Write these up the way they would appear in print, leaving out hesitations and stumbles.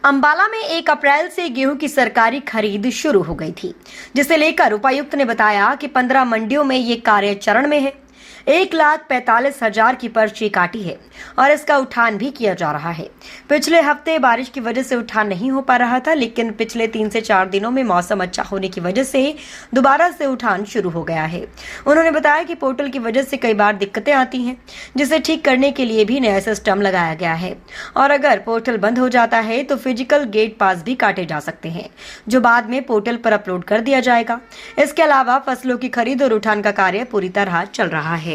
अंबाला में 1 अप्रैल से गेहूं की सरकारी खरीद शुरू हो गई थी, जिसे लेकर उपायुक्त ने बताया कि 15 मंडियों में ये कार्य चरण में है। 1,45,000 की पर्ची काटी है और इसका उठान भी किया जा रहा है। पिछले हफ्ते बारिश की वजह से उठान नहीं हो पा रहा था, लेकिन पिछले 3 से 4 दिनों में मौसम अच्छा होने की वजह से दोबारा से उठान शुरू हो गया है। उन्होंने बताया कि पोर्टल की वजह से कई बार दिक्कतें आती हैं, जिसे ठीक करने के लिए भी नया सिस्टम लगाया गया है और अगर पोर्टल बंद हो जाता है तो फिजिकल गेट पास भी काटे जा सकते हैं, जो बाद में पोर्टल पर अपलोड कर दिया जाएगा। इसके अलावा फसलों की खरीद और उठान का कार्य पूरी तरह चल रहा है।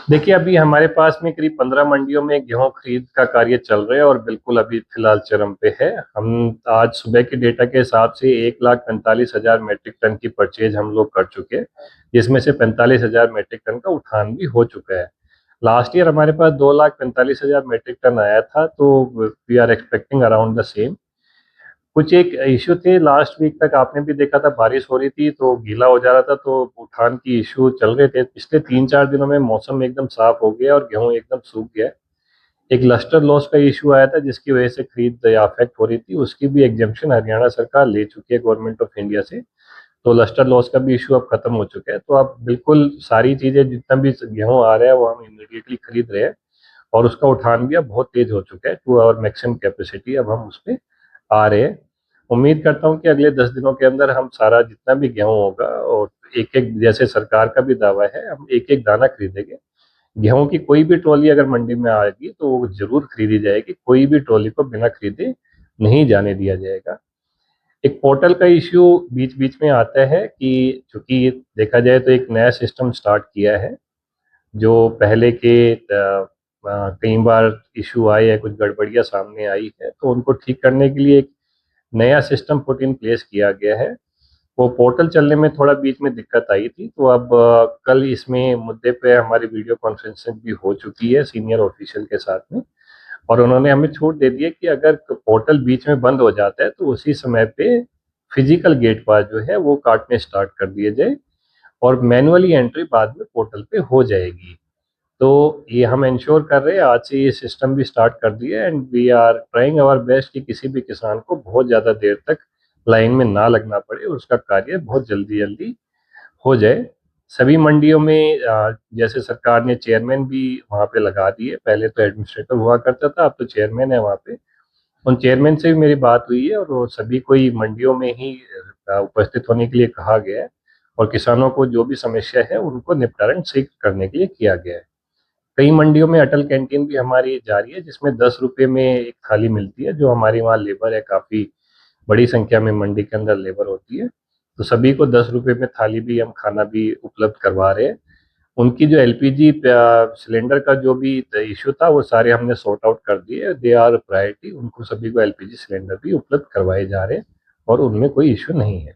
देखिए, अभी हमारे पास में करीब 15 मंडियों में गेहूं खरीद का कार्य चल रहा है और बिल्कुल अभी फिलहाल चरम पे है। हम आज सुबह के डेटा के हिसाब से 1,45,000 मैट्रिक टन की परचेज हम लोग कर चुके हैं, जिसमें से 45,000 मैट्रिक टन का उठान भी हो चुका है। लास्ट ईयर हमारे पास 2,45,000 मैट्रिक टन आया था, तो we are expecting around the same. कुछ एक इश्यू थे, लास्ट वीक तक आपने भी देखा था, बारिश हो रही थी तो गीला हो जा रहा था, तो उठान की इश्यू चल रहे थे। पिछले 3-4 दिनों में मौसम एकदम साफ हो गया और गेहूं एकदम सूख गया। एक लस्टर लॉस का इश्यू आया था जिसकी वजह से खरीद अफेक्ट हो रही थी, उसकी भी एग्जेम्पशन हरियाणा सरकार ले चुकी है गवर्नमेंट ऑफ इंडिया से। तो लस्टर लॉस का भी इशू अब खत्म हो चुका है। तो अब बिल्कुल सारी चीजें, जितना भी गेहूं आ रहा है वो हम इमीडिएटली खरीद रहे हैं और उसका उठान भी अब बहुत तेज हो चुका है, टू आवर मैक्सिमम कैपेसिटी अब हम उस पर आ रहे हैं। उम्मीद करता हूँ कि अगले 10 दिनों के अंदर हम सारा जितना भी गेहूं होगा, और एक एक, जैसे सरकार का भी दावा है, हम एक एक दाना खरीदेंगे। गेहूं की कोई भी ट्रॉली अगर मंडी में आएगी तो वो जरूर खरीदी जाएगी, कोई भी ट्रॉली को बिना खरीदे नहीं जाने दिया जाएगा। एक पोर्टल का इश्यू बीच बीच में आता है कि चूंकि देखा जाए तो एक नया सिस्टम स्टार्ट किया है, जो पहले के कई बार इशू आए या कुछ गड़बड़ियां सामने आई है, तो उनको ठीक करने के लिए एक नया सिस्टम पुट इन प्लेस किया गया है। वो पोर्टल चलने में थोड़ा बीच में दिक्कत आई थी, तो अब कल इसमें मुद्दे पे हमारी वीडियो कॉन्फ्रेंसिंग भी हो चुकी है सीनियर ऑफिशियल के साथ में, और उन्होंने हमें छूट दे दी है कि अगर पोर्टल बीच में बंद हो जाता है तो उसी समय पे फिजिकल गेट पास जो है वो काटने स्टार्ट कर दिए जाए और मैनुअली एंट्री बाद में पोर्टल पे हो जाएगी। तो ये हम इंश्योर कर रहे हैं, आज से ये सिस्टम भी स्टार्ट कर दिया, and we are trying our best कि किसी भी किसान को बहुत ज़्यादा देर तक लाइन में ना लगना पड़े और उसका कार्य बहुत जल्दी जल्दी हो जाए। सभी मंडियों में जैसे सरकार ने चेयरमैन भी वहाँ पे लगा दिए, पहले तो एडमिनिस्ट्रेटर हुआ करता था, अब तो चेयरमैन है वहाँ पे। उन चेयरमैन से भी मेरी बात हुई है और वो सभी को ही मंडियों में ही उपस्थित होने के लिए कहा गया है और किसानों को जो भी समस्या है उनको निपटारण शीघ्र करने के लिए किया गया है। कई मंडियों में अटल कैंटीन भी हमारी जारी है, जिसमें 10 रुपये में एक थाली मिलती है। जो हमारी वहाँ लेबर है, काफ़ी बड़ी संख्या में मंडी के अंदर लेबर होती है, तो सभी को 10 रुपये में थाली भी, हम खाना भी उपलब्ध करवा रहे हैं। उनकी जो एलपीजी सिलेंडर का जो भी इशू था वो सारे हमने सॉर्ट आउट कर दिए, दे आर प्रायोरिटी। उनको सभी को एलपीजी सिलेंडर भी उपलब्ध करवाए जा रहे हैं और उनमें कोई इशू नहीं है।